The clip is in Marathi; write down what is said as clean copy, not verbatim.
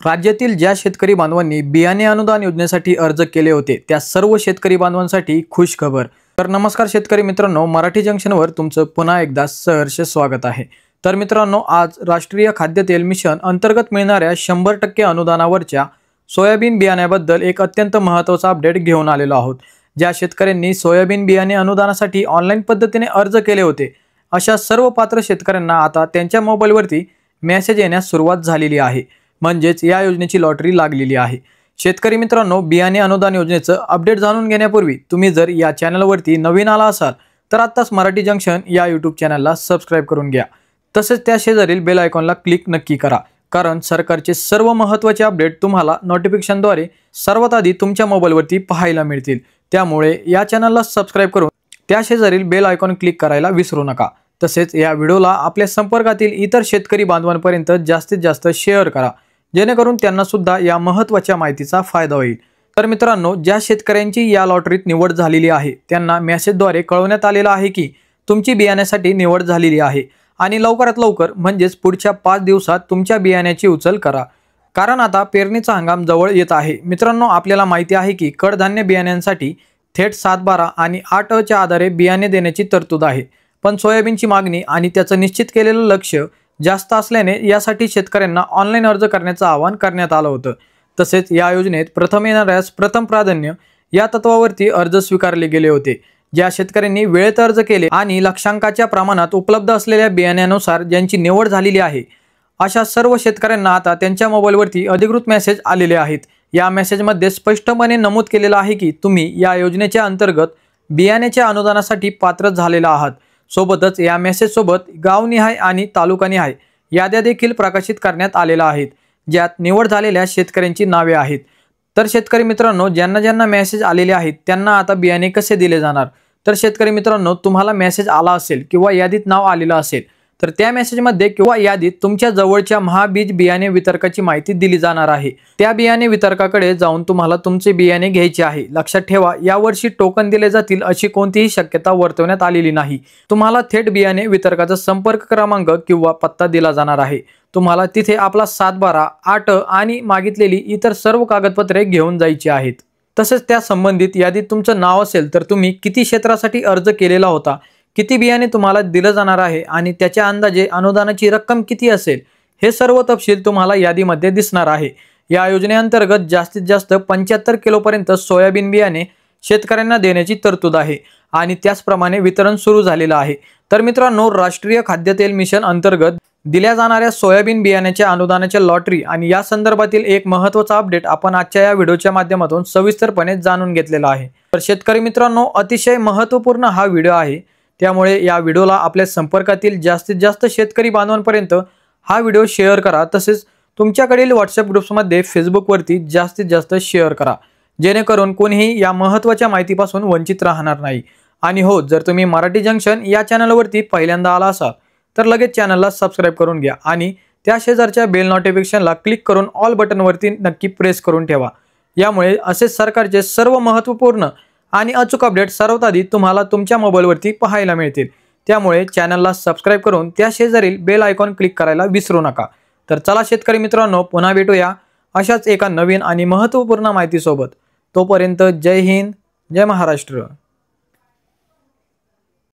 राज्यातील ज्या शेतकरी बांधवांनी बियाणे अनुदान योजनेसाठी अर्ज केले होते त्या सर्व शेतकरी बांधवांसाठी खुश खबर। तर नमस्कार शेतकरी मित्रांनो, मराठी जंक्शनवर तुमचं पुन्हा एकदा सहर्ष स्वागत आहे। तर मित्रांनो, आज राष्ट्रीय खाद्यतेल मिशन अंतर्गत मिळणाऱ्या 100% अनुदानावरच्या सोयाबीन बियाण्याबद्दल एक अत्यंत महत्त्वाचा अपडेट घेऊन आलेलो आहोत। ज्या शेतकऱ्यांनी सोयाबीन बियाणे अनुदानासाठी ऑनलाईन पद्धतीने अर्ज केले होते अशा सर्व पात्र शेतकऱ्यांना आता त्यांच्या मोबाईलवरती मेसेज येण्यास सुरुवात झालेली आहे। म्हणजेच या योजनेची लॉटरी लागलेली आहे। शेतकरी मित्रांनो, बियाणे अनुदान योजनेचं अपडेट जाणून घेण्यापूर्वी तुम्ही जर या चॅनलवरती नवीन आला असाल तर आत्ताच मराठी जंक्शन या यूट्यूब चॅनलला सबस्क्राइब करून घ्या। तसेच त्या शेजारील बेल आयकॉनला क्लिक नक्की करा, कारण सरकारचे सर्व महत्त्वाचे अपडेट तुम्हाला नोटिफिकेशनद्वारे सर्वात आधी तुमच्या मोबाईलवरती पाहायला मिळतील। त्यामुळे या चॅनलला सबस्क्राइब करून त्या शेजारील बेल आयकॉन क्लिक करायला विसरू नका। तसेच या व्हिडिओला आपल्या संपर्कातील इतर शेतकरी बांधवांपर्यंत जास्तीत जास्त शेअर करा, जेणेकरून त्यांना सुद्धा या महत्त्वाच्या माहितीचा फायदा होईल। तर मित्रांनो, ज्या शेतकऱ्यांची या लॉटरीत निवड झालेली आहे त्यांना मेसेजद्वारे कळवण्यात आलेलं आहे की तुमची बियाण्यासाठी निवड झालेली आहे आणि लवकरात लवकर म्हणजेच पुढच्या 5 दिवसात तुमच्या बियाण्याची उचल करा, कारण आता पेरणीचा हंगाम जवळ येत आहे। मित्रांनो, आपल्याला माहिती आहे की कडधान्य बियाण्यांसाठी थेट 7/12 आणि 8 च्या आधारे बियाणे देण्याची तरतूद आहे, पण सोयाबीनची मागणी आणि त्याचं निश्चित केलेलं लक्ष्य जास्त असल्याने यासाठी शेतकऱ्यांना ऑनलाईन अर्ज करण्याचं आवाहन करण्यात आलं होतं। तसेच या योजनेत प्रथम येणाऱ्यास प्रथम प्राधान्य या तत्वावरती अर्ज स्वीकारले गेले होते। ज्या शेतकऱ्यांनी वेळेत अर्ज केले आणि लक्षांकाच्या प्रमाणात उपलब्ध असलेल्या बियाण्यानुसार ज्यांची निवड झालेली आहे अशा सर्व शेतकऱ्यांना आता त्यांच्या मोबाईलवरती अधिकृत मेसेज आलेले आहेत। या मेसेजमध्ये स्पष्टपणे नमूद केलेलं आहे की तुम्ही या योजनेच्या अंतर्गत बियाण्याच्या अनुदानासाठी पात्र झालेला आहात। सोबतच या मेसेज सोबत गावनिहाय आणि तालुकानिहाय याद्या देखील प्रकाशित करण्यात आलेल्या आहेत, ज्यात निवड झालेल्या शेतकऱ्यांची नावे आहेत। तर शेतकरी मित्रांनो, ज्यांना मेसेज आलेले आहेत त्यांना आता बियाणे कसे दिले जाणार? तर शेतकरी मित्रांनो, तुम्हाला मेसेज आला असेल किंवा यादीत नाव आलेलं असेल तर त्या मेसेजमध्ये किंवा यादीत तुमच्या जवळच्या महाबीज बियाणे वितरकाची माहिती दिली जाणार आहे। त्या बियाणे वितरकाकडे जाऊन तुम्हाला तुमचे बियाणे घ्यायचे आहे। लक्षात ठेवा, यावर्षी टोकन दिले जातील अशी कोणतीही शक्यता वर्तवण्यात आलेली नाही। तुम्हाला थेट बियाणे वितरकाचा संपर्क क्रमांक किंवा पत्ता दिला जाणार आहे। तुम्हाला तिथे आपला 7/12, 8 आणि मागितलेली इतर सर्व कागदपत्रे घेऊन जायची आहेत। तसेच त्या संबंधित यादीत तुमचं नाव असेल तर तुम्ही किती क्षेत्रासाठी अर्ज केलेला होता, किती बियाणे तुम्हाला दिलं जाणार आहे आणि त्याच्या अंदाजे अनुदानाची रक्कम किती असेल, हे सर्व तपशील तुम्हाला यादीमध्ये दिसणार आहे। या योजनेअंतर्गत जास्तीत जास्त 75 किलोपर्यंत सोयाबीन बियाणे शेतकऱ्यांना देण्याची तरतूद आहे आणि त्याचप्रमाणे वितरण सुरू झालेलं आहे। तर मित्रांनो, राष्ट्रीय खाद्यतेल मिशन अंतर्गत दिल्या जाणाऱ्या सोयाबीन बियाण्याच्या अनुदानाच्या लॉटरी आणि या संदर्भातील एक महत्त्वाचा अपडेट आपण आजच्या या व्हिडिओच्या माध्यमातून सविस्तरपणे जाणून घेतलेला आहे। तर शेतकरी मित्रांनो, अतिशय महत्त्वपूर्ण हा व्हिडिओ आहे, त्यामुळे या व्हिडिओला आपल्या संपर्कातील जास्तीत जास्त शेतकरी बांधवांपर्यंत हा व्हिडिओ शेअर करा। तसेच तुमच्याकडील व्हॉट्सअप ग्रुप्समध्ये फेसबुकवरती जास्तीत जास्त शेअर करा, जेणेकरून कोणीही या महत्त्वाच्या माहितीपासून वंचित राहणार नाही। आणि हो, जर तुम्ही मराठी जंक्शन या चॅनलवरती पहिल्यांदा आला असाल तर लगेच चॅनलला सबस्क्राइब करून घ्या आणि त्या शेजारच्या बेल नोटिफिकेशनला क्लिक करून ऑल बटनवरती नक्की प्रेस करून ठेवा। यामुळे असेच सरकारचे सर्व महत्त्वपूर्ण आणि अचूक अपडेट सर्वात आधी तुम्हाला तुमच्या मोबाईलवरती पाहायला मिळतील। त्यामुळे चॅनलला सबस्क्राइब करून त्या शेजारील बेल आयकॉन क्लिक करायला विसरू नका। तर चला शेतकरी मित्रांनो, पुन्हा भेटूया अशाच एका नवीन आणि महत्त्वपूर्ण माहितीसोबत। तोपर्यंत जय हिंद, जय महाराष्ट्र।